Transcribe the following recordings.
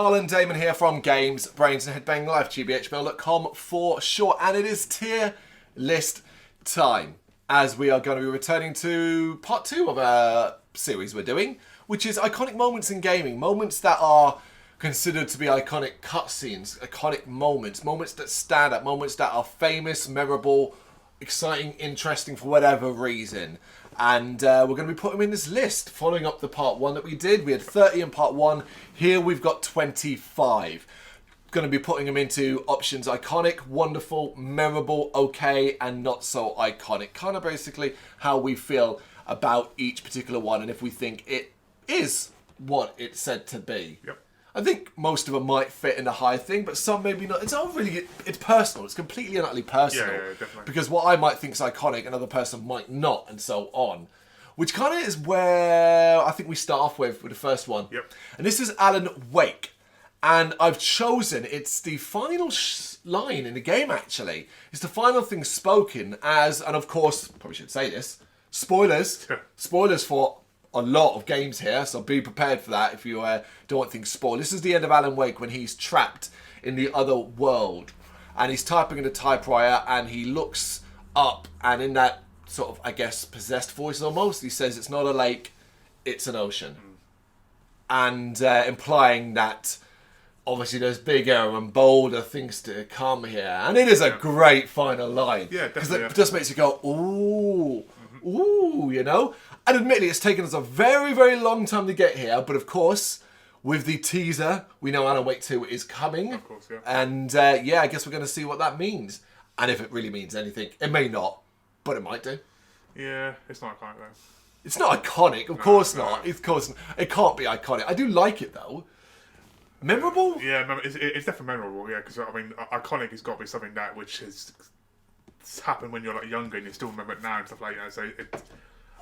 Carl and Damon here from Brrraaains A Head-Banging Life, gbhblofficial.com for short, and it is tier list time, as we are going to be returning to part 2 of a series we're doing, which is iconic moments in gaming, moments that are considered to be iconic cutscenes, iconic moments, moments that stand out, moments that are famous, memorable, exciting, interesting for whatever reason. And we're going to be putting them in this list, following up the part 1 that we did. We had 30 in part 1. Here we've got 25. Going to be putting them into options iconic, wonderful, memorable, okay, and not so iconic. Kind of basically how we feel about each particular one and if we think it is what it's said to be. Yep. I think most of them might fit in the high thing, but some maybe not. It's not really, it's personal. It's completely and utterly personal. Yeah, definitely. Because what I might think is iconic, another person might not, and so on. Which kind of is where I think we start off with the first one. Yep. And this is Alan Wake. And I've chosen, it's the final line in the game, actually. It's the final thing spoken as, and of course, probably should say this, spoilers. Spoilers for a lot of games here, so be prepared for that if you don't want things spoiled. This is the end of Alan Wake when he's trapped in the other world. And he's typing in a typewriter and he looks up, and in that sort of, I guess, possessed voice almost, he says it's not a lake, it's an ocean. And implying that obviously there's bigger and bolder things to come here. And it is a great final line. Yeah, because definitely. it just makes you go, ooh, ooh, you know? And admittedly, it's taken us a very, very long time to get here. But of course, with the teaser, we know Alan Wake 2 is coming. Of course, yeah. And yeah, I guess we're going to see what that means. And if it really means anything. It may not, but it might do. Yeah, it's not iconic though. It's not iconic, of course not. Of course, it can't be iconic. I do like it though. Memorable? Yeah, it's definitely memorable. Yeah, because I mean, iconic has got to be something that which has happened when you're like younger and you still remember it now and stuff like that. So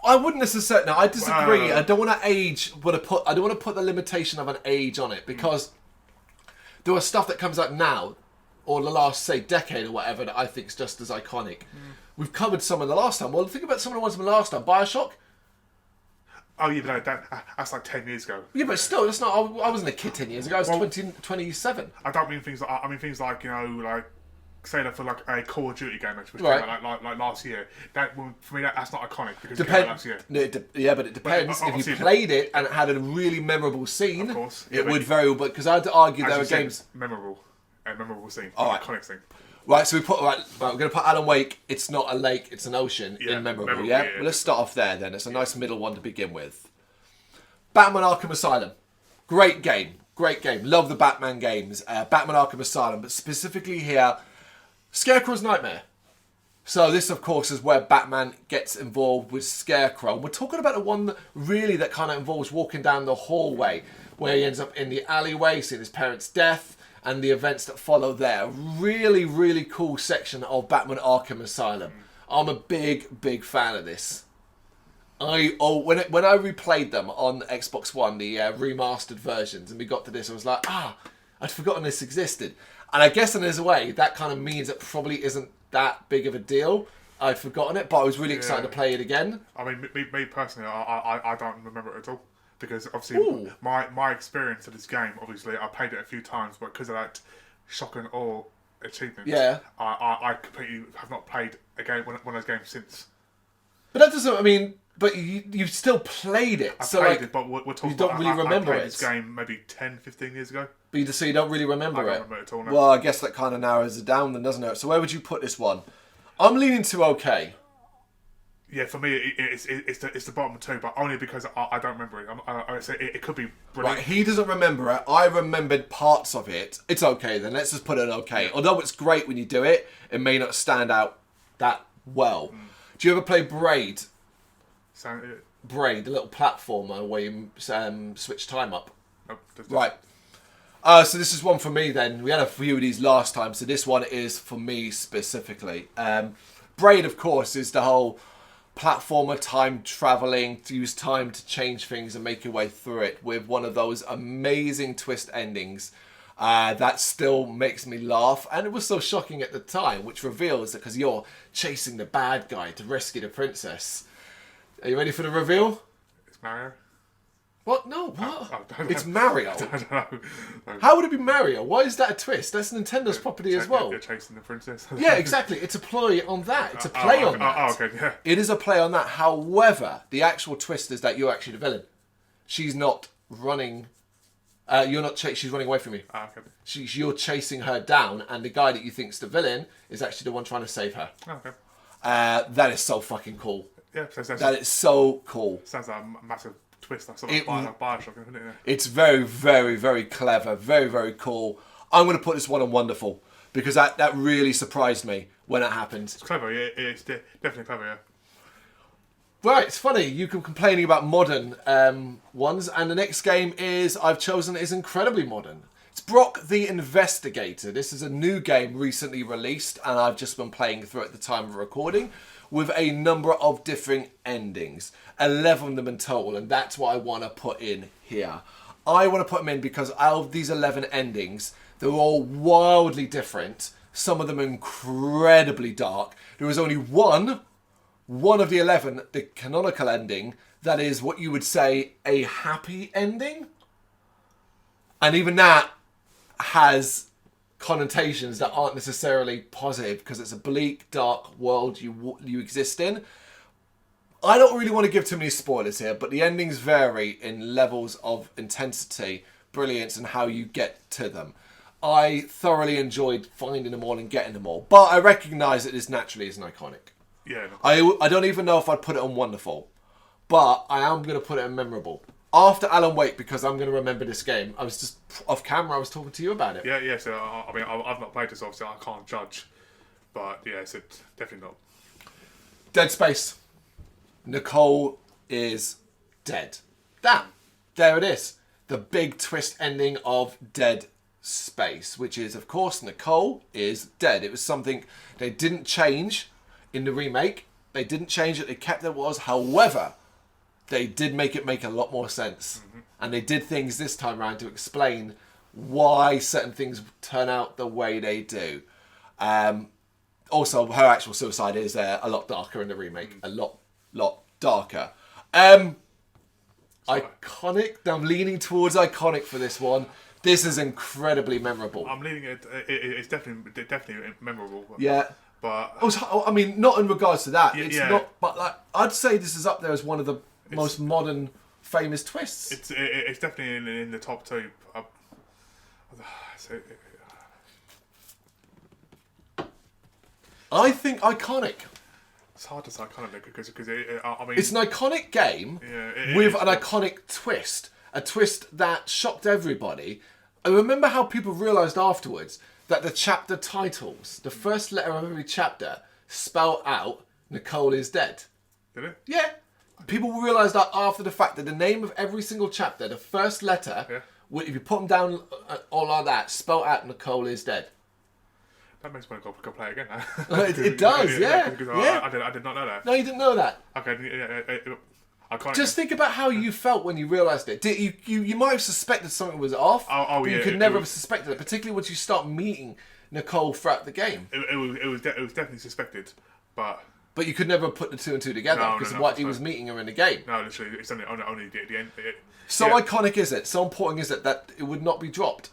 I wouldn't necessarily. No, I disagree. Wow. I don't want to age. I don't want to put the limitation of an age on it because there are stuff that comes out now, or the last say decade or whatever, that I think is just as iconic. We've covered some of the last time. Well, think about some of the ones from the last time. BioShock. oh yeah, but that's like 10 years ago. Yeah, but still, that's not. I wasn't a kid 10 years ago. I was 27. I don't mean things like things like like say that for like a Call of Duty game which came Right. out like last year. That for me that's not iconic because it came out last year. No, yeah, but it depends. If obviously you played it and it had a really memorable scene, Of course. it Yeah, would very well. Because I'd argue As there you are said, games. memorable scene, All right. iconic scene. Right, so we're going to put Alan Wake, it's not a lake, it's an ocean, Yeah, in memorable, memorable, yeah? yeah. Well, let's start off there then. It's a nice middle one to begin with. Batman Arkham Asylum. Great game. Great game. Love the Batman games. Batman Arkham Asylum, but specifically here, Scarecrow's Nightmare. So this, of course, is where Batman gets involved with Scarecrow. We're talking about the one that kind of involves walking down the hallway, where he ends up in the alleyway, seeing his parents' death, and the events that follow there. Really, really cool section of Batman Arkham Asylum. I'm a big, big fan of this. When I replayed them on Xbox One, the remastered versions, and we got to this, I was like, I'd forgotten this existed. And I guess in a way, that kind of means it probably isn't that big of a deal. I'd forgotten it, but I was really excited to play it again. I mean, me personally, I don't remember it at all. Because obviously, my experience of this game, obviously, I played it a few times, but because of that shock and awe achievement, I completely have not played a game, one of those games since. But that doesn't, I mean, but you've still played it. I so played it, but we're talking you don't about, really remember I played it. this game maybe 10, 15 years ago. But so you don't really remember I it? don't remember it at all, no. Well, I guess that kind of narrows it down then, doesn't it? So where would you put this one? I'm leaning to okay. Yeah, for me, it's the bottom two, but only because I don't remember it. It could be brilliant. Right, he doesn't remember it. I remembered parts of it. It's okay then. Let's just put it okay. Although it's great when you do it, it may not stand out that well. Do you ever play Braid? Braid, the little platformer where you switch time up. Right. So this is one for me then. We had a few of these last time, so this one is for me specifically. Braid, of course, is the whole platformer, time traveling, to use time to change things and make your way through it with one of those amazing twist endings that still makes me laugh, and it was so shocking at the time, which reveals that because you're chasing the bad guy to rescue the princess. Are you ready for the reveal? It's Mario. What? No, what? I don't know. It's Mario. I don't know. How would it be Mario? Why is that a twist? That's Nintendo's property as well. You're chasing the princess. Yeah, exactly. It's a play on that. It's a play on that. Oh, okay, yeah. It is a play on that. However, the actual twist is that you're actually the villain. She's not running. You're not. She's running away from you. Okay. You're chasing her down, and the guy that you think's the villain is actually the one trying to save her. Okay. That is so fucking cool. Yeah, that is so cool. Sounds like a massive twist. That's sort of like Bioshock, isn't it? Yeah. It's very, very, very clever. Very, very cool. I'm going to put this one on wonderful because that really surprised me when it happened. It's clever. Yeah, it's definitely clever. Yeah. Right, it's funny. You can complaining about modern ones, and the next game I've chosen is incredibly modern. It's Brock the Investigator. This is a new game recently released, and I've just been playing through at the time of recording, with a number of different endings. 11 of them in total, and that's what I want to put in here. I want to put them in because out of these 11 endings, they're all wildly different. Some of them are incredibly dark. There is only one of the 11, the canonical ending, that is what you would say a happy ending. And even that has connotations that aren't necessarily positive because it's a bleak, dark world you exist in. I don't really want to give too many spoilers here, but the endings vary in levels of intensity, brilliance, and how you get to them. I thoroughly enjoyed finding them all and getting them all, but I recognise that this naturally isn't iconic. Yeah. No. I don't even know if I'd put it on wonderful, but I am going to put it on memorable. After Alan Wake, because I'm going to remember this game. I was just off camera. I was talking to you about it. Yeah. So I mean, I've not played this, obviously I can't judge, but yeah, it's definitely not. Dead Space. Nicole is dead. There it is. The big twist ending of Dead Space, which is, of course, Nicole is dead. It was something they didn't change in the remake. They didn't change it. They kept it was. However, they did make it make a lot more sense. Mm-hmm. And they did things this time around to explain why certain things turn out the way they do. Also, her actual suicide is a lot darker in the remake. A lot darker. Iconic. I'm leaning towards iconic for this one. This is incredibly memorable. I'm leaning it. It's definitely memorable. Yeah. But also, I mean, not in regards to that. It's yeah. not. But like, I'd say this is up there as one of the most modern, famous twists. It's definitely in the top two. I think iconic. It's hard to say iconic because I mean, it's an iconic game with an iconic twist. A twist that shocked everybody. I remember how people realised afterwards that the chapter titles, the first letter of every chapter, spell out Nicole is dead. Did it? Yeah. People realised that after the fact that the name of every single chapter, the first letter, if you put them down all like that, spell out Nicole is dead. That makes me want to go play again now. It does, yeah. I did not know that. No, you didn't know that. Okay, Just think about how you felt when you realised it. You might have suspected something was off, but you could never have suspected it, particularly once you start meeting Nicole throughout the game. It was definitely suspected, but you could never put the two and two together because of what he was meeting her in the game. No, literally, it's only the end. So iconic is it? So important is it that it would not be dropped?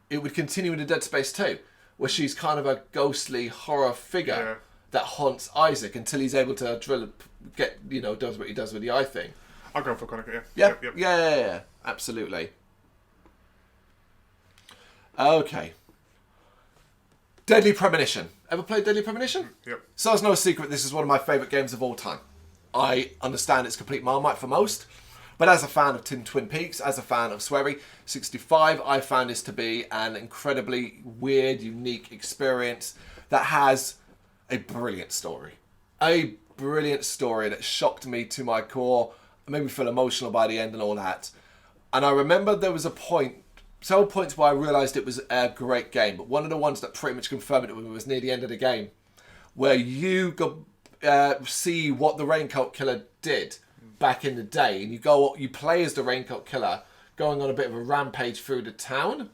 It would continue into Dead Space 2, where she's kind of a ghostly horror figure that haunts Isaac until he's able to does what he does with the eye thing. I'll go for iconic. Yeah, absolutely. Okay. Deadly Premonition. Ever played Deadly Premonition? Yep. So it's no secret this is one of my favourite games of all time. I understand it's complete Marmite for most, but as a fan of Twin Peaks, as a fan of Swery 65, I found this to be an incredibly weird, unique experience that has a brilliant story. A brilliant story that shocked me to my core, made me feel emotional by the end and all that. And I remember there was several points where I realised it was a great game, but one of the ones that pretty much confirmed it was near the end of the game, where you go see what the Raincoat Killer did back in the day, and you play as the Raincoat Killer going on a bit of a rampage through the town. Do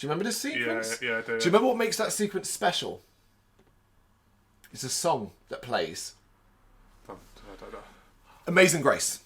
you remember this sequence? Yeah, I do. Do you remember what makes that sequence special? It's a song that plays. I don't know. Amazing Grace.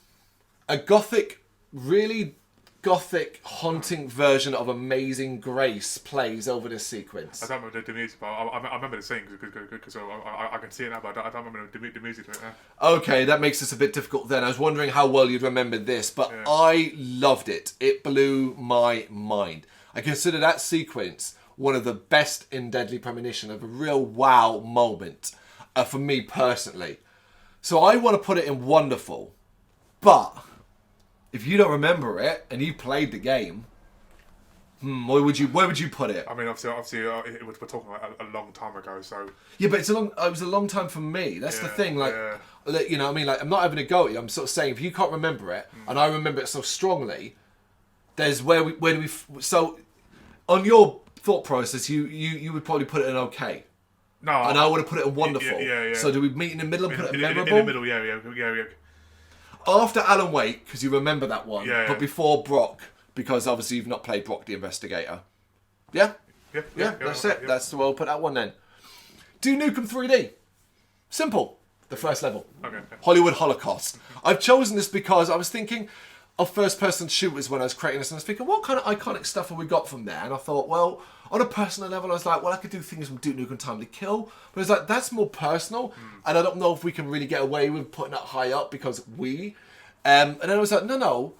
A gothic really gothic, haunting version of Amazing Grace plays over this sequence. I don't remember the music, but I remember the scene because I can see it now, but I don't remember the music to it now. Okay, that makes this a bit difficult then. I was wondering how well you'd remember this, but I loved it. It blew my mind. I consider that sequence one of the best in Deadly Premonition, of a real wow moment for me personally. So I want to put it in Wonderful, but if you don't remember it and you played the game, where would you put it? I mean, obviously, we're talking about a long time ago, so yeah, but it was a long time for me. That's the thing. Like, you know, what I mean, like, I'm not having a go at you. I'm sort of saying, if you can't remember it, and I remember it so strongly, there's where do we? So, on your thought process, you would probably put it in okay. No, and I would have put it in Wonderful. Yeah. So do we meet in the middle and put it in Memorable? In the middle, yeah. After Alan Wake, because you remember that one, but before Brock, because obviously you've not played Brock the Investigator. Yeah, that's it. That's the way I'll put that one then. Do Nukem 3D. Simple. The first level. Okay. Hollywood Holocaust. I've chosen this because I was thinking of first-person shooters when I was creating this, and I was thinking, what kind of iconic stuff have we got from there? And I thought, well, on a personal level, I was like, well, I could do things from Duke Nukem Time to Kill, but it's like, that's more personal, and I don't know if we can really get away with putting that high up because and then I was like, no,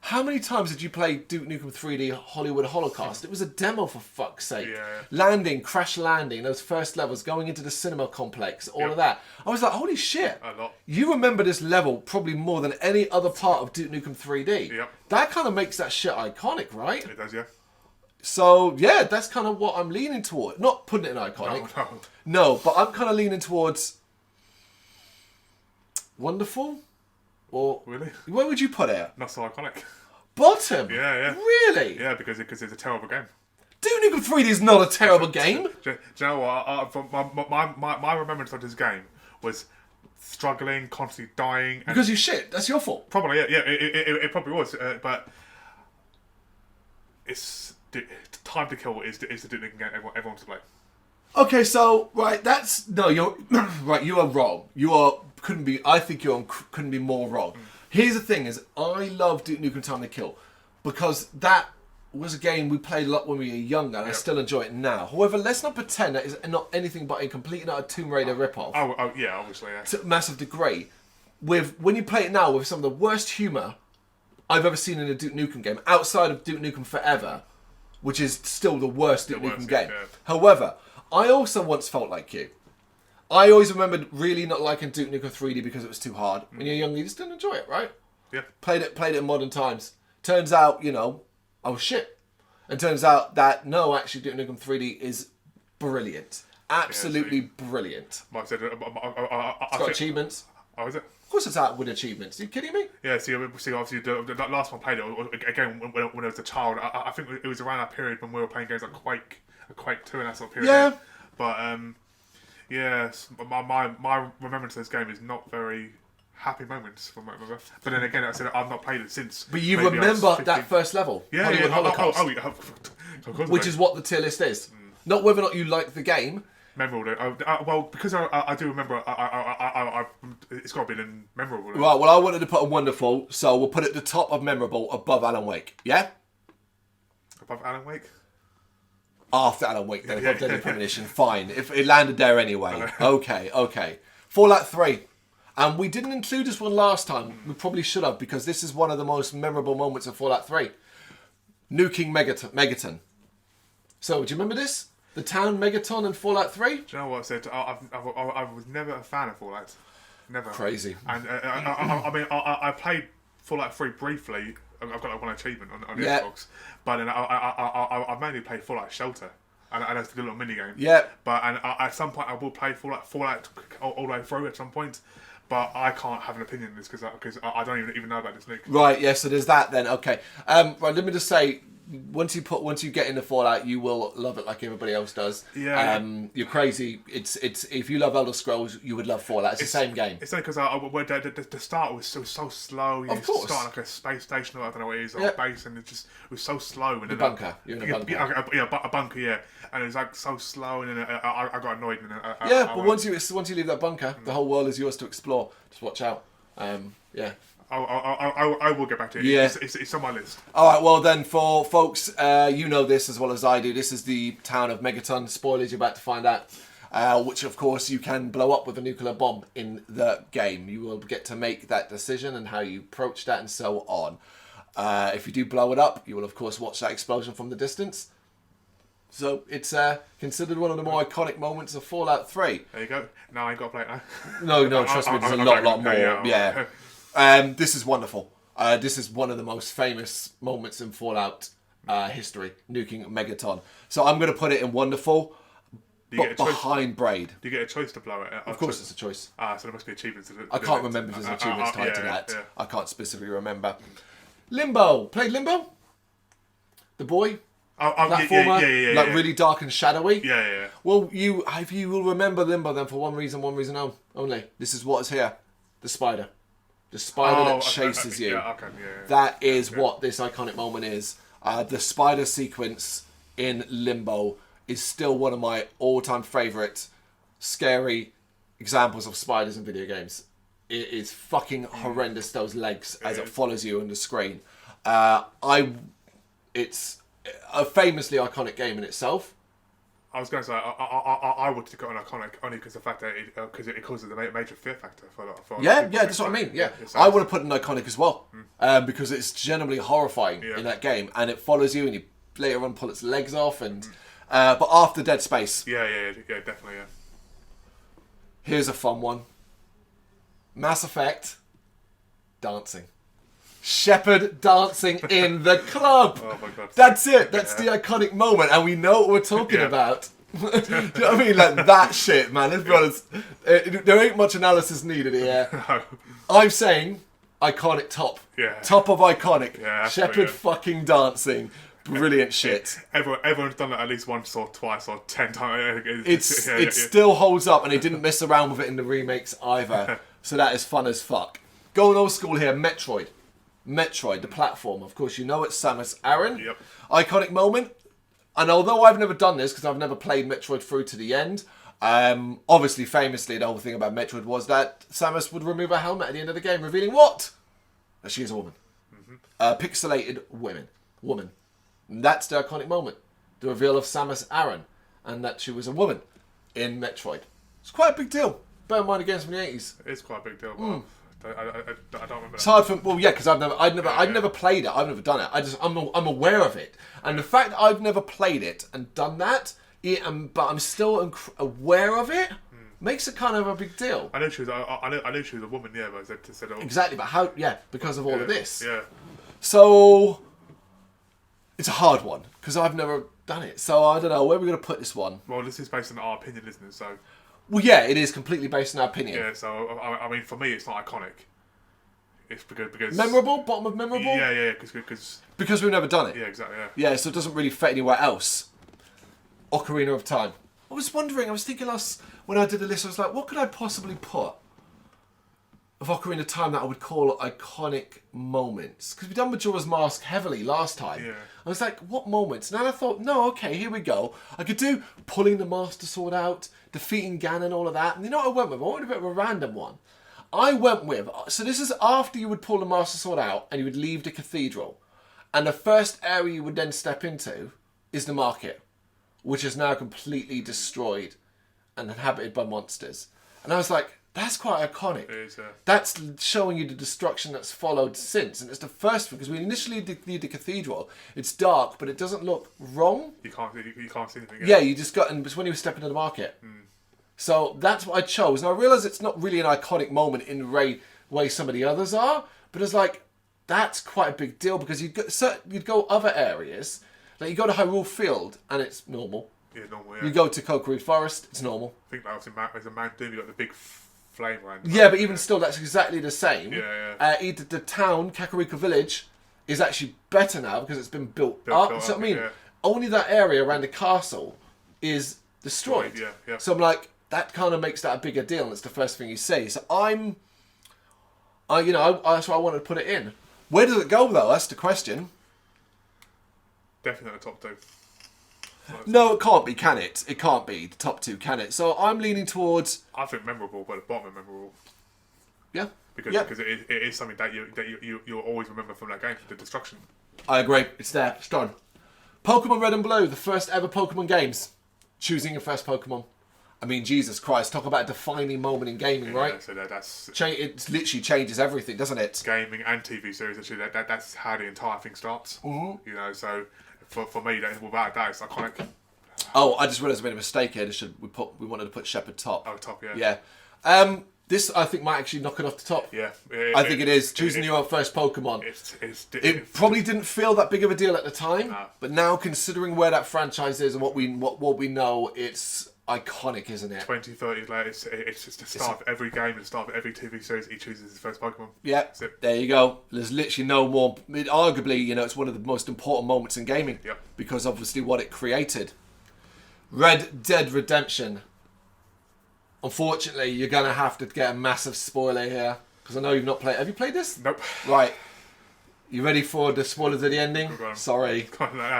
how many times did you play Duke Nukem 3D Hollywood Holocaust? It was a demo, for fuck's sake. Landing, crash landing, those first levels, going into the cinema complex, all of that. I was like, holy shit. A lot. You remember this level probably more than any other part of Duke Nukem 3D. Yep. That kind of makes that shit iconic, right? It does, yeah. So, yeah, that's kind of what I'm leaning toward. Not putting it in iconic. No, but I'm kind of leaning towards Wonderful. Or really? Where would you put it? Not so iconic. Bottom? Yeah. Really? Yeah, because it's a terrible game. Duke Nukem 3D is not a terrible game. Do you know what? My remembrance of this game was struggling, constantly dying. And because you shit. That's your fault. Probably, yeah. It probably was. But Time to Kill is the Duke Nukem game everyone wants to play. Okay, so right, you're right. You are wrong. Couldn't be more wrong. Here's the thing: is I love Duke Nukem Time to Kill because that was a game we played a lot when we were younger, and I still enjoy it now. However, let's not pretend that is not anything but a complete and utter Tomb Raider ripoff. Oh yeah, obviously, yeah. To a massive degree. When you play it now with some of the worst humour I've ever seen in a Duke Nukem game, outside of Duke Nukem Forever, which is still the worst Duke Nukem game. Yeah. However, I also once felt like you. I always remembered really not liking Duke Nukem 3D because it was too hard. When you're young, you just didn't enjoy it, right? Yeah. Played it in modern times. Turns out, I was shit. And turns out that, no, actually, Duke Nukem 3D is brilliant. Absolutely brilliant. Like I said, It's got achievements. Oh, is it? Of course it's out with achievements. Are you kidding me? Yeah, see, obviously, the last one I played it, again, when I was a child, I think it was around that period when we were playing games like Quake 2 and that sort of period. Yeah. But, yes, my remembrance of this game is not very happy moments from my mother. But then again, I said I've not played it since. But you remember that first level? Yeah, Hollywood Holocaust. Of course which is what the tier list is. Not whether or not you like the game. Memorable. Well, because I do remember, it's got to be memorable. Right, well, I wanted to put a Wonderful, so we'll put it at the top of Memorable, above Alan Wake. Yeah? Above Alan Wake? After Alan Wake, then above Deadly Premonition. Fine. If it landed there anyway. Okay. Fallout 3. And we didn't include this one last time. We probably should have, because this is one of the most memorable moments of Fallout 3. Nuking Megaton. So, do you remember this? The town Megaton and Fallout 3? Do you know what I said? I was never a fan of Fallout. Never. Crazy. And I played Fallout 3 briefly. I've got like one achievement on the Xbox. But then I mainly played Fallout Shelter. And it's a little mini game. Yeah. But at some point I will play Fallout all the way through at some point. But I can't have an opinion on this because I don't even know about this league. Right, yeah, so there's that then. Okay. Right, let me just say, once you get into Fallout, you will love it like everybody else does. Yeah. You're crazy. It's if you love Elder Scrolls, you would love Fallout. It's the same game. It's only because the start was so slow. Of course. Start like a space station, or I don't know what it is, or Yep. a base, and it was so slow. And The bunker. You're in a bunker. A bunker, yeah. And it was like so slow, and then I got annoyed. And But once you leave that bunker, the whole world is yours to explore. Just watch out. Yeah. I will get back to it. Yeah. It's on my list. All right, well then, for folks, you know this as well as I do. This is the town of Megaton. Spoilers, you're about to find out. Which, of course, you can blow up with a nuclear bomb in the game. You will get to make that decision and how you approach that and so on. If you do blow it up, you will, of course, watch that explosion from the distance. So it's considered one of the more iconic moments of Fallout 3. There you go. Now I ain't got to play it No, now. trust me, there's a lot more. Yeah. This is wonderful. This is one of the most famous moments in Fallout history, nuking Megaton. So I'm going to put it in wonderful, but behind Braid. Do you get a choice to blow it? Of course it's a choice. So there must be achievements. I can't remember if there's achievements tied to that. Yeah. I can't specifically remember. Limbo. Played Limbo? The boy? Platformer? Like really dark and shadowy? Yeah. Well, you will remember Limbo then for one reason only. This is what is here. The spider. The spider that chases you. Yeah. That is what this iconic moment is. The spider sequence in Limbo is still one of my all-time favourite scary examples of spiders in video games. It is fucking horrendous, those legs, as it follows you on the screen. It's a famously iconic game in itself. I was going to say, I would have got an iconic only because the fact that it causes a major fear factor for that's what I mean. Yeah, I would have put an iconic as well because it's generally horrifying in that game, and it follows you, and you later on pull its legs off, and but after Dead Space, yeah, definitely, yeah. Here's a fun one: Mass Effect dancing. Shepard dancing in the club. Oh my god. That's it. That's the iconic moment, and we know what we're talking about. Do you know what I mean? Like that shit, man. Let's be honest. There ain't much analysis needed here. No. I'm saying iconic top. Yeah. Top of iconic. Yeah, Shepard fucking dancing. Brilliant shit. Everyone's done that at least once or twice or 10 times. It still holds up, and they didn't mess around with it in the remakes either. So that is fun as fuck. Going old school here, Metroid, the platform. Of course, you know it's Samus Aran. Yep. Iconic moment. And although I've never done this, because I've never played Metroid through to the end, obviously, famously, the whole thing about Metroid was that Samus would remove her helmet at the end of the game, revealing what? That she is a woman. Pixelated woman. And that's the iconic moment. The reveal of Samus Aran, and that she was a woman in Metroid. It's quite a big deal. Bear in mind, games from the 80s. It is quite a big deal, but I don't remember. It's hard for because I've never played it. I've never done it. I'm aware of it, and the fact that I've never played it and done that, but I'm still aware of it, makes it kind of a big deal. I knew she was. I knew she was a woman. Yeah, but I said exactly. But how? Yeah, because of all of this. Yeah. So it's a hard one because I've never done it. So I don't know where we're going to put this one. Well, this is based on our opinion, isn't it? So. Well, yeah, it is completely based on our opinion. Yeah, so, I mean, for me, it's not iconic. It's because... Memorable? Bottom of memorable? Yeah, because we've never done it. Yeah, exactly, yeah. Yeah, so it doesn't really fit anywhere else. Ocarina of Time. I was thinking when I did the list, I was like, what could I possibly put of Ocarina of Time that I would call iconic moments? Because we've done Majora's Mask heavily last time. Yeah. I was like, what moments? And then I thought, no, okay, here we go. I could do pulling the Master Sword out, defeating Ganon, all of that. And you know what I went with? I went with a bit of a random one. So this is after you would pull the Master Sword out and you would leave the cathedral. And the first area you would then step into is the market, which is now completely destroyed and inhabited by monsters. And I was like, that's quite iconic. It is, That's showing you the destruction that's followed since. And it's the first thing, because we initially leave the cathedral. It's dark, but it doesn't look wrong. You can't see anything. Yeah, you just got, and it's when you were stepping into the market. So that's what I chose. And I realise it's not really an iconic moment in the way some of the others are, but it's like, that's quite a big deal, because you'd go other areas, like you go to Hyrule Field, and it's normal. Yeah, normal, yeah. You go to Kokiri Forest, it's normal. I think that was in Mount Doom, you got the big flame around. Yeah, but even still, that's exactly the same. Yeah. The town, Kakariko Village, is actually better now because it's been built up. So I mean, only that area around the castle is destroyed. Yeah. So I'm like, that kind of makes that a bigger deal, and it's the first thing you see. So that's why I wanted to put it in. Where does it go though? That's the question. Definitely the top two. No, it can't be, can it? It can't be the top two, can it? So I'm leaning towards... I think memorable, but the bottom of memorable. Yeah. Because it is something that you'll always remember from that game, the destruction. I agree. It's there. It's done. Pokemon Red and Blue, the first ever Pokemon games. Choosing your first Pokemon. I mean, Jesus Christ, talk about a defining moment in gaming, right? Yeah, so that's... It literally changes everything, doesn't it? Gaming and TV series, actually, that's how the entire thing starts. Mm-hmm. You know, so for me, without a doubt, it's iconic. Oh, I just realised I made a mistake here. We wanted to put Shepard top. Oh, top, yeah. Yeah. This, I think, might actually knock it off the top. Yeah. I think it is. Choosing your first Pokemon. It probably didn't feel that big of a deal at the time, but now, considering where that franchise is and what we know, it's iconic, isn't it? 20, 30 years later, it's just the start of every game and the start of every TV series. He chooses his first Pokemon. Yeah, there you go. There's literally no more. Arguably, it's one of the most important moments in gaming because obviously what it created. Red Dead Redemption. Unfortunately, you're going to have to get a massive spoiler here because I know you've not played. Have you played this? Nope. Right. You ready for the spoilers of the ending? Sorry.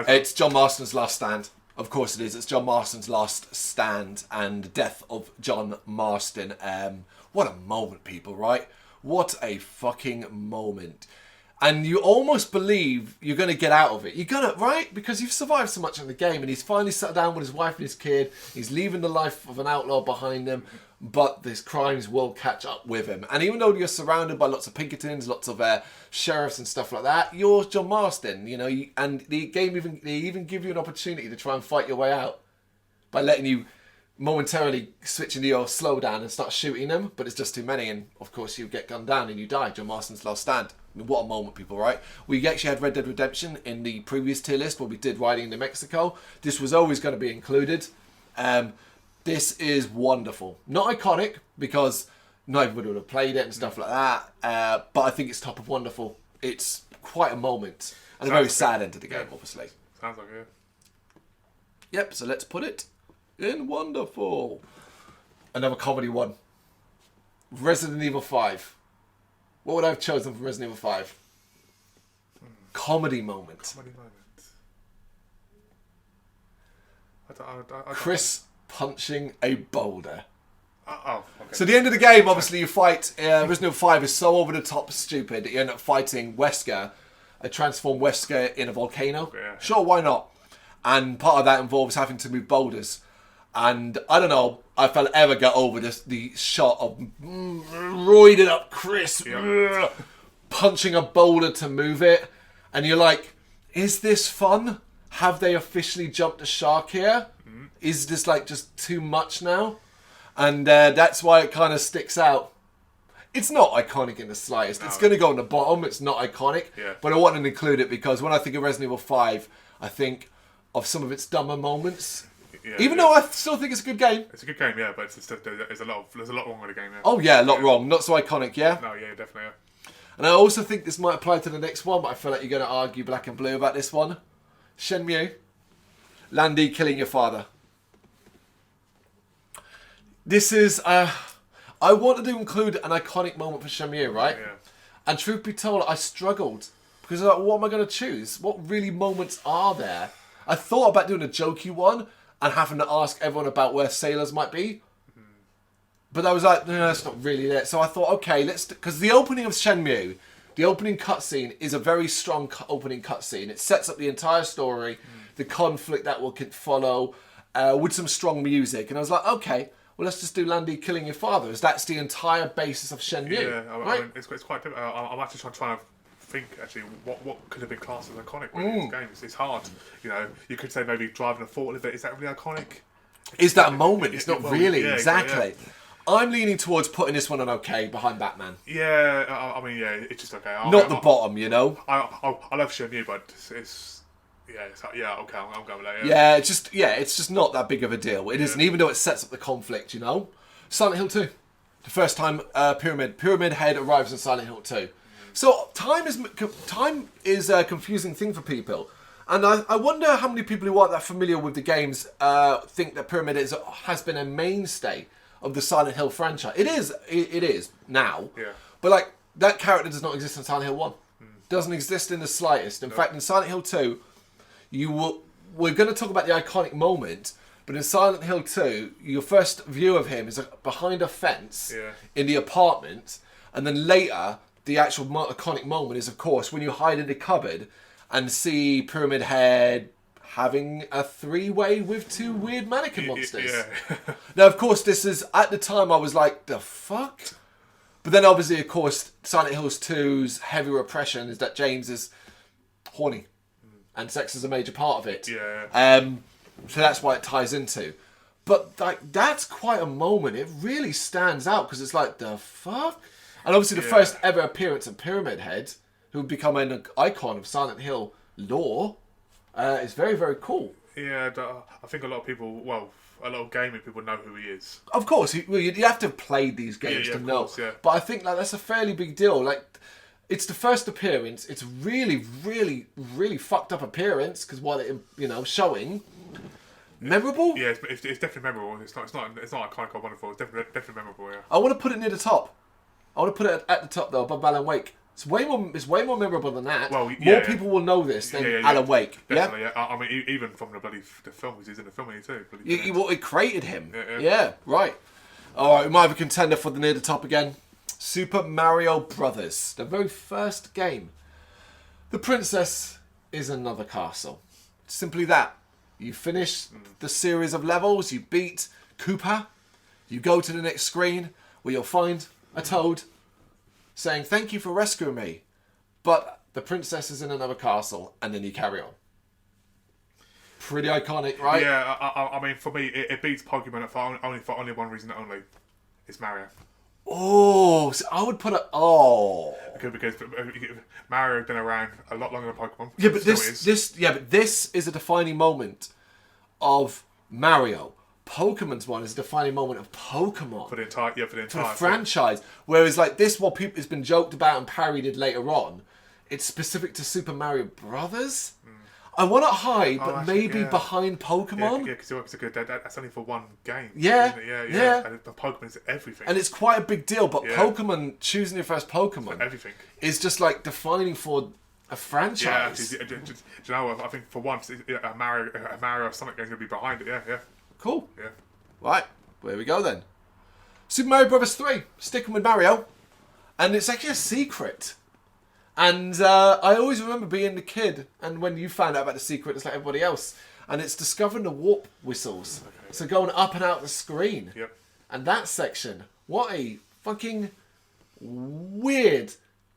It's John Marston's last stand. Of course it is. It's John Marston's last stand and death of John Marston. What a moment, people, right? What a fucking moment. And you almost believe you're going to get out of it. You're going to, right? Because you've survived so much in the game and he's finally sat down with his wife and his kid. He's leaving the life of an outlaw behind him, but his crimes will catch up with him. And even though you're surrounded by lots of Pinkertons, lots of sheriffs and stuff like that, you're John Marston, and the game they even give you an opportunity to try and fight your way out by letting you momentarily switch into your slowdown and start shooting them, but it's just too many, and of course you get gunned down and you die. John Marston's last stand. I mean, what a moment, people, right? We actually had Red Dead Redemption in the previous tier list when we did Riding to Mexico. This was always going to be included. This is wonderful. Not iconic, because not everybody would have played it and stuff like that, but I think it's top of wonderful. It's quite a moment. And a very sad end to the game, obviously. Sounds like it. Yep, so let's put it in wonderful. Another comedy one. Resident Evil 5. What would I have chosen from Resident Evil 5? Comedy moment. Chris punching a boulder. Okay. So the end of the game, obviously you fight, Resident Evil 5 is so over the top stupid that you end up fighting Wesker, a transformed Wesker in a volcano. Yeah. Sure, why not? And part of that involves having to move boulders. And I don't know if I'll ever get over the shot of roided up Chris punching a boulder to move it. And you're like, is this fun? Have they officially jumped a shark here? Is this just too much now? And that's why it kind of sticks out. It's not iconic in the slightest. No. It's going to go on the bottom. It's not iconic. Yeah. But I want to include it because when I think of Resident Evil 5, I think of some of its dumber moments. Yeah, even though I still think it's a good game. It's a good game, yeah, but there's a lot wrong with the game, yeah. Oh yeah, a lot wrong. Not so iconic, yeah? No, yeah, definitely, yeah. And I also think this might apply to the next one, but I feel like you're going to argue black and blue about this one. Shenmue. Landy killing your father. This is... I wanted to include an iconic moment for Shenmue, right? Yeah. And truth be told, I struggled. Because I was like, what am I going to choose? What really moments are there? I thought about doing a jokey one and having to ask everyone about where sailors might be. But I was like, no, that's not really it. So I thought, okay, let's... Because the opening of Shenmue, the opening cutscene is a very strong opening cutscene. It sets up the entire story, the conflict that will follow, with some strong music. And I was like, okay, well, let's just do Landy killing your father, as that's the entire basis of Shenmue. Yeah, right? I mean, it's quite difficult. I'm actually trying to think, actually, what could have been classed as iconic in this game. It's hard. You could say maybe driving a forklift. Is that really iconic? Is that a moment? It's not really. Yeah, exactly. Yeah. I'm leaning towards putting this one on okay behind Batman. Yeah, I mean, yeah, it's just okay. Not the bottom, I love Shenmue, but it's okay, I'm going with that. Yeah, it's just not that big of a deal. It isn't, even though it sets up the conflict, Silent Hill 2. The first time Pyramid Head arrives in Silent Hill 2. So time is a confusing thing for people. And I wonder how many people who aren't that familiar with the games think that Pyramid has been a mainstay of the Silent Hill franchise. It is now. Yeah. But that character does not exist in Silent Hill 1. Doesn't exist in the slightest. In fact, in Silent Hill 2, we're going to talk about the iconic moment, but in Silent Hill 2, your first view of him is behind a fence in the apartment, And then later, the actual iconic moment is, of course, when you hide in the cupboard and see Pyramid Head having a three-way with two weird mannequin monsters. Yeah. Now, of course, this is, at the time, I was like, the fuck? But then, obviously, of course, Silent Hills 2's heavy repression is that James is horny. And sex is a major part of it. Yeah. So that's why it ties into. But like that's quite a moment. It really stands out because it's like, the fuck? And obviously the first ever appearance of Pyramid Head, who would become an icon of Silent Hill lore, is very, very cool. Yeah, I think a lot of people, a lot of gaming people know who he is. Of course, you have to have played these games to know. Course, yeah. But I think like that's a fairly big deal. Like, it's the first appearance. It's really, really, really fucked up appearance because what it, showing. Memorable? Yeah, it's definitely memorable. It's not iconic or wonderful. It's definitely memorable. Yeah. I want to put it near the top. I want to put it at the top though, above Alan Wake. It's way more memorable than that. Well, more people will know this than Alan Wake. Definitely, yeah. I mean, even from the film, he's in the film too. It created him. Yeah, right. All right, we might have a contender for the near the top again. Super Mario Brothers, the very first game. The princess is another castle. Simply that. You finish the series of levels, you beat Koopa, you go to the next screen where you'll find a Toad saying, "Thank you for rescuing me," but the princess is in another castle, and then you carry on. Pretty iconic, right? Yeah, I mean, for me, it beats Pokemon for only one reason only. It's Mario. Oh, so I would put because Mario has been around a lot longer than Pokemon. Yeah, but this is a defining moment of Mario. Pokemon's one is a defining moment of Pokemon for the entire franchise. Whereas like this, what people has been joked about and parodied later on, it's specific to Super Mario Brothers. I want to hide, but maybe behind Pokemon. Yeah, because that's only for one game. Yeah, yeah. And Pokemon is everything. And it's quite a big deal, but Pokemon, choosing your first Pokemon everything is just like defining for a franchise. Yeah, do you know what? I think for once, a Mario Sonic game is going to be behind it. Yeah. Cool. Yeah. Right, there we go then. Super Mario Bros. 3, sticking with Mario. And it's actually a secret. And I always remember being the kid, and when you found out about the secret, it's like everybody else. And it's discovering the warp whistles. Okay. So going up and out the screen. Yep. And that section, what a fucking weird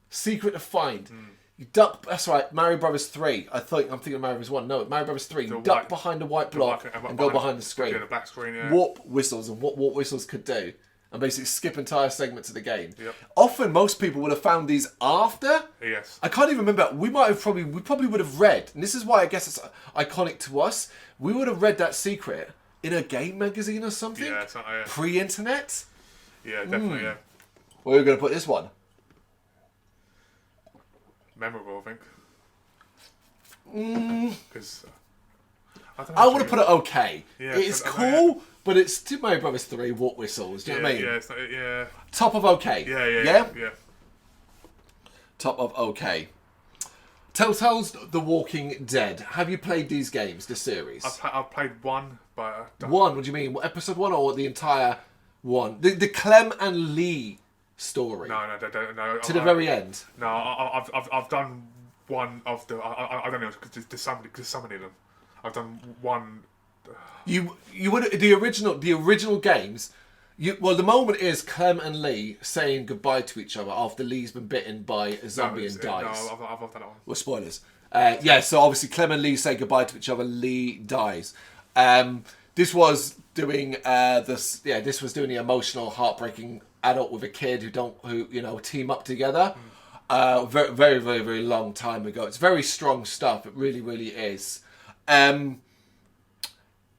secret to find. You duck, that's right, Mario Bros. 3. I'm thinking of Mario Bros. 1. No, Mario Bros. 3. You duck behind a white block and go behind the screen. The black screen, yeah. Warp whistles and what warp whistles could do. And basically skip entire segments of the game. Yep. Often, most people would have found these after. Yes. I can't even remember. We probably would have read, and this is why I guess it's iconic to us. We would have read that secret in a game magazine or something. Yeah, pre-internet. Yeah, definitely. Yeah. Where are we going to put this one? Memorable, I think. Because I want to put it okay. Yeah, it's cool. But it's Super Mario Bros. 3 warp whistles. Do you know what I mean? Yeah. Top of okay. Yeah. Top of okay. Telltale's The Walking Dead. Have you played these games, the series? I've played one, but one. What do you mean? Episode 1 or the entire one? The Clem and Lee story. No. To the very end. No, I've done one of the. I don't know because there's so many of them. I've done one. You would the original games. The moment is Clem and Lee saying goodbye to each other after Lee's been bitten by a zombie and dies. No, I've done that one. Well, spoilers. So obviously Clem and Lee say goodbye to each other. Lee dies. This was doing This was doing the emotional, heartbreaking adult with a kid who team up together. Very, very, very, very long time ago. It's very strong stuff. It really, really is.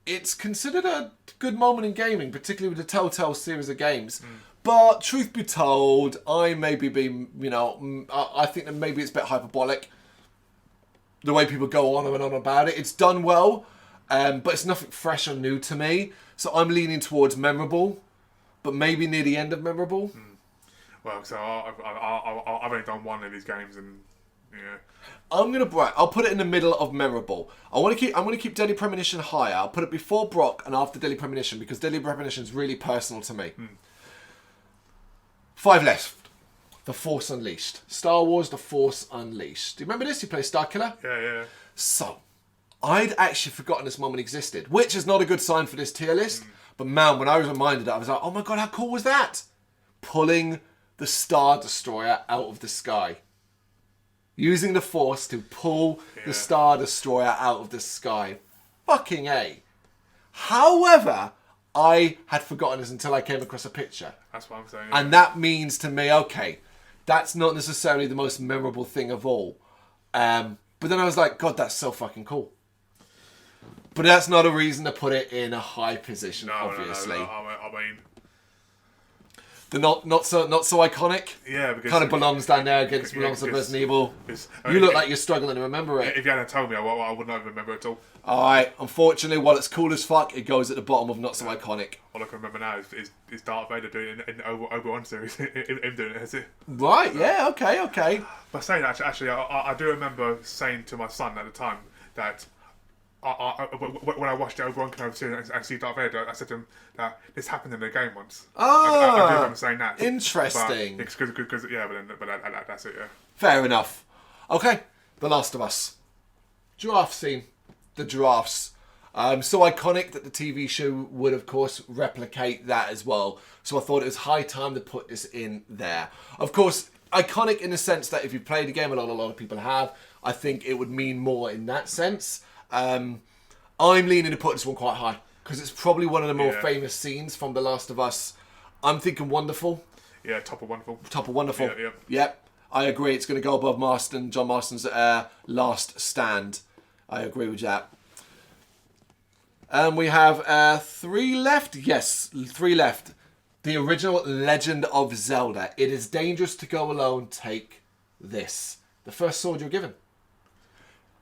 It's considered a good moment in gaming, particularly with the Telltale series of games. But truth be told, I maybe be, I think that maybe it's a bit hyperbolic. The way people go on and on about it. It's done well, but it's nothing fresh or new to me. So I'm leaning towards memorable, but maybe near the end of memorable. Well, so I've only done one of these games, and yeah. I'll put it in the middle of memorable. I'm going to keep Deadly Premonition higher. I'll put it before Brock and after Deadly Premonition because Deadly Premonition is really personal to me. 5 left. The Force Unleashed. Star Wars The Force Unleashed. Do you remember this? You play Starkiller? Yeah. So, I'd actually forgotten this moment existed, which is not a good sign for this tier list. But man, when I was reminded, I was like, oh my god, how cool was that? Pulling the Star Destroyer out of the sky. Using the Force to pull the Star Destroyer out of the sky. Fucking A. However, I had forgotten this until I came across a picture. That's what I'm saying. And that means to me, okay, that's not necessarily the most memorable thing of all. But then I was like, God, that's so fucking cool. But that's not a reason to put it in a high position, obviously. No. I mean... The not so iconic. Yeah, because kind of belongs down there against belongs to Resident Evil. You look like you're struggling to remember it. If you hadn't told me, I would not remember it at all. Alright, unfortunately, while it's cool as fuck, it goes at the bottom of not so iconic. All I can remember now is Darth Vader doing it in the Obi-Wan series. Him doing it, is it? Right, yeah, okay. But saying that, actually, I do remember saying to my son at the time that when I watched the Obi-Wan series and see Darth Vader, I said to him that this happened in the game once. I do remember saying that. Interesting. But that's it, yeah. Fair enough. Okay, The Last of Us. Giraffe scene. The giraffes. So iconic that the TV show would, of course, replicate that as well. So I thought it was high time to put this in there. Of course, iconic in the sense that if you played the game, a lot of people have, I think it would mean more in that sense. I'm leaning to put this one quite high because it's probably one of the more famous scenes from The Last of Us. I'm thinking Wonderful. Yeah, Top of Wonderful. Top of Wonderful. Yeah. Yep. I agree. It's going to go above John Marston's Last Stand. I agree with that. And we have 3 left. Yes, 3 left. The original Legend of Zelda. It is dangerous to go alone. Take this. The first sword you're given.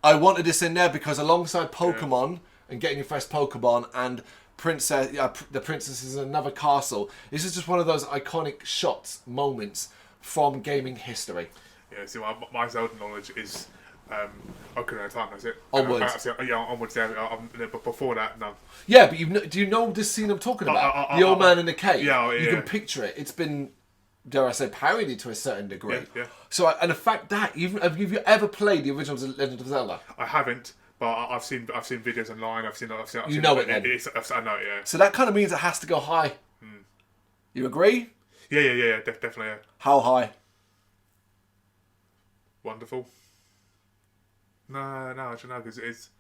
I wanted this in there because alongside Pokemon and getting your first Pokemon and the princess is in another castle, this is just one of those iconic shots, moments from gaming history. Yeah, see, my Zelda knowledge is Ocarina of Time, that's it. Onwards. Onwards, but before that, no. Yeah, but do you know this scene I'm talking about? The old man in the cave. Yeah. You can picture it. It's been, dare I say, parodied to a certain degree. Yeah. So, and the fact that have you ever played the original Legend of Zelda? I haven't, but I've seen videos online. I've seen you know it then. I know it. Yeah. So that kind of means it has to go high. You agree? Yeah. Definitely. Yeah. How high? Wonderful. No, I don't know because it's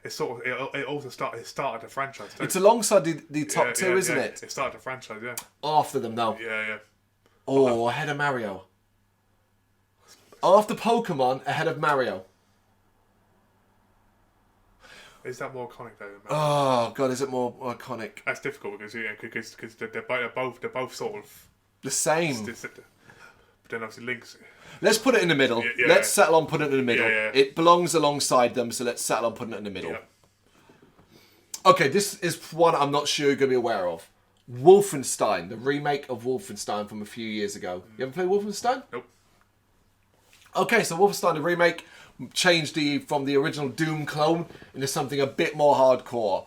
sort of it also started the franchise too. It's alongside the top 2, isn't it? It started the franchise, yeah. After them, though. Yeah. Oh, ahead of Mario. After Pokemon, ahead of Mario. Is that more iconic though? Oh God, is it more iconic? That's difficult because they're both sort of the same. But then obviously Link's. Let's put it in the middle. Let's settle on putting it in the middle. Yeah. It belongs alongside them, so let's settle on putting it in the middle. Yeah. Okay, this is one I'm not sure you're going to be aware of. Wolfenstein, the remake of Wolfenstein from a few years ago. You ever played Wolfenstein? Nope. Okay, so Wolfenstein, the remake, changed from the original Doom clone into something a bit more hardcore.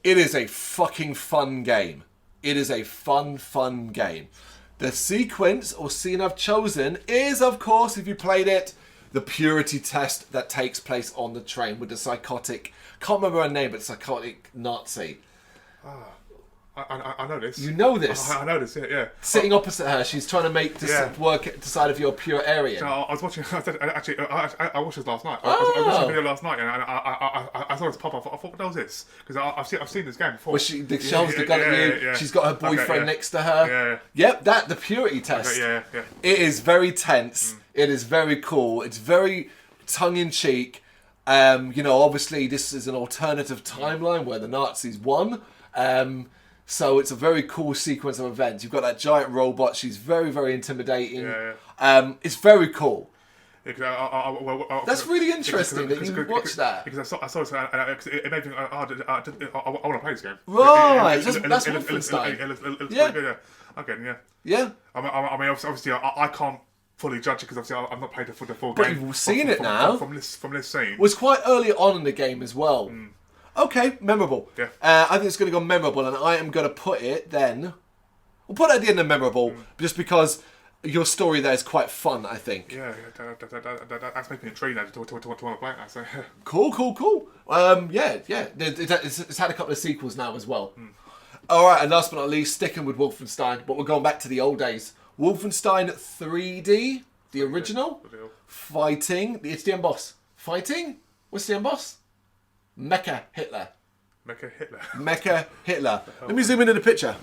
It is a fucking fun game. It is a fun game. The sequence or scene I've chosen is, of course, if you played it, the purity test that takes place on the train with the psychotic, can't remember her name, but psychotic Nazi. I know this. You know this? I know this, yeah. Sitting opposite her, she's trying to make this decide if you're a pure Aryan. So I was watching, I watched this last night. I was watching a video last night and I saw this pop up. I thought, what the hell is this? Because I've seen this game before. Where she shows the gun at you, she's got her boyfriend next to her. Yeah. Yep, the purity test. Yeah. It is very tense. It is very cool. It's very tongue-in-cheek. Obviously this is an alternative timeline where the Nazis won. So it's a very cool sequence of events. You've got that giant robot. She's very, very intimidating. Yeah. It's very cool. Yeah, that's really interesting that you watched that. Because I saw it, it made me think, I want to play this game. Right, that's Wolfenstein. It looks pretty good, yeah. Okay, Yeah. I mean, obviously, I can't fully judge it because obviously I've not played the full but game. But you've seen it now. From this scene. It was quite early on in the game as well. Okay, memorable. Yeah. I think it's going to go memorable, and I am going to put it then. We'll put it at the end of memorable, just because your story there is quite fun, I think. Yeah, that's making me intrigued now to want to play it now. So. Cool. It's had a couple of sequels now as well. All right, and last but not least, sticking with Wolfenstein, but we're going back to the old days. Wolfenstein 3D, the original, fighting. It's the end boss. Fighting? What's the end boss? Mecha Hitler. Mecha Hitler. Let me zoom into the picture.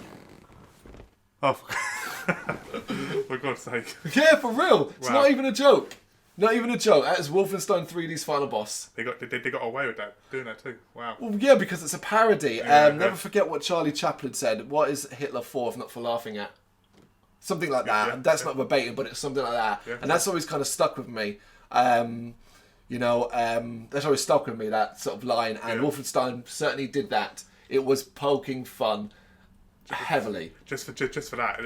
Oh, for God's sake. Yeah, for real. It's not even a joke. Not even a joke. That is Wolfenstein 3D's final boss. They got away with that, doing that too. Wow. Well, yeah, because it's a parody. Never forget what Charlie Chaplin said. What is Hitler for if not for laughing at? Something like that. That's not verbatim, but it's something like that. Yeah, and that's always kind of stuck with me. That's always stuck with me, that sort of line. And Wolfenstein certainly did that. It was poking fun heavily. Just for that,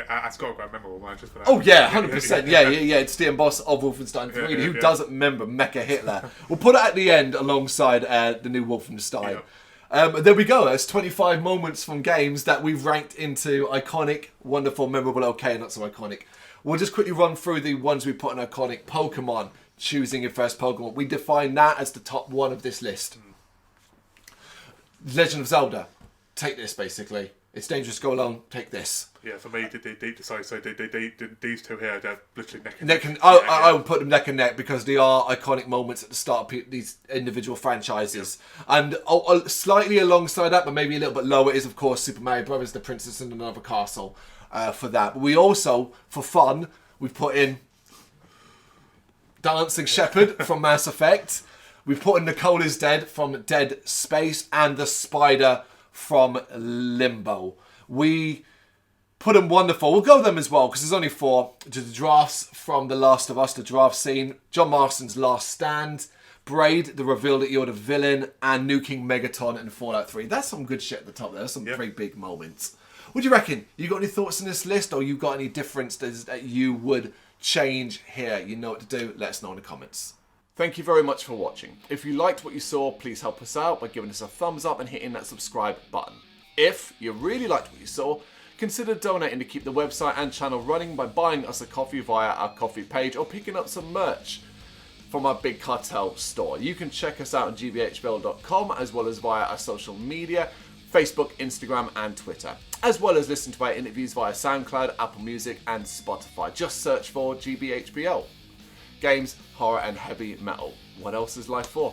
that's got to go memorable, man. Just for that. Oh yeah, 100%. Yeah. It's the end boss of Wolfenstein 3. Who doesn't remember Mecha Hitler? We'll put it at the end alongside the new Wolfenstein. There we go. That's 25 moments from games that we've ranked into iconic, wonderful, memorable, okay, not so iconic. We'll just quickly run through the ones we put in iconic. Pokemon, choosing your first Pokemon. We define that as the top one of this list. Legend of Zelda, take this basically. It's dangerous, go along, take this. Yeah, for me, these two here, they're literally neck and neck. I would put them neck and neck because they are iconic moments at the start of these individual franchises. And slightly alongside that, but maybe a little bit lower, is of course Super Mario Brothers, The Princess and Another Castle for that. But we also, for fun, we've put in Dancing Shepherd from Mass Effect. We've put in Nicole is Dead from Dead Space and The Spider from Limbo. We put them wonderful. We'll go with them as well because there's only 4. The drafts from The Last of Us, the draft scene. John Marston's Last Stand. Braid, the reveal that you're the villain. And nuking Megaton in Fallout 3. That's some good shit at the top there. That's some very big moments. What do you reckon? You got any thoughts on this list, or you got any differences that you would change here? You know what to do. Let us know in the comments. Thank you very much for watching. If you liked what you saw, please help us out by giving us a thumbs up and hitting that subscribe button. If you really liked what you saw, consider donating to keep the website and channel running by buying us a coffee via our coffee page or picking up some merch from our Big Cartel store. You can check us out on gbhbl.com as well as via our social media, Facebook, Instagram and Twitter, as well as listen to our interviews via SoundCloud, Apple Music and Spotify. Just search for GBHBL. Games, horror and heavy metal. What else is life for?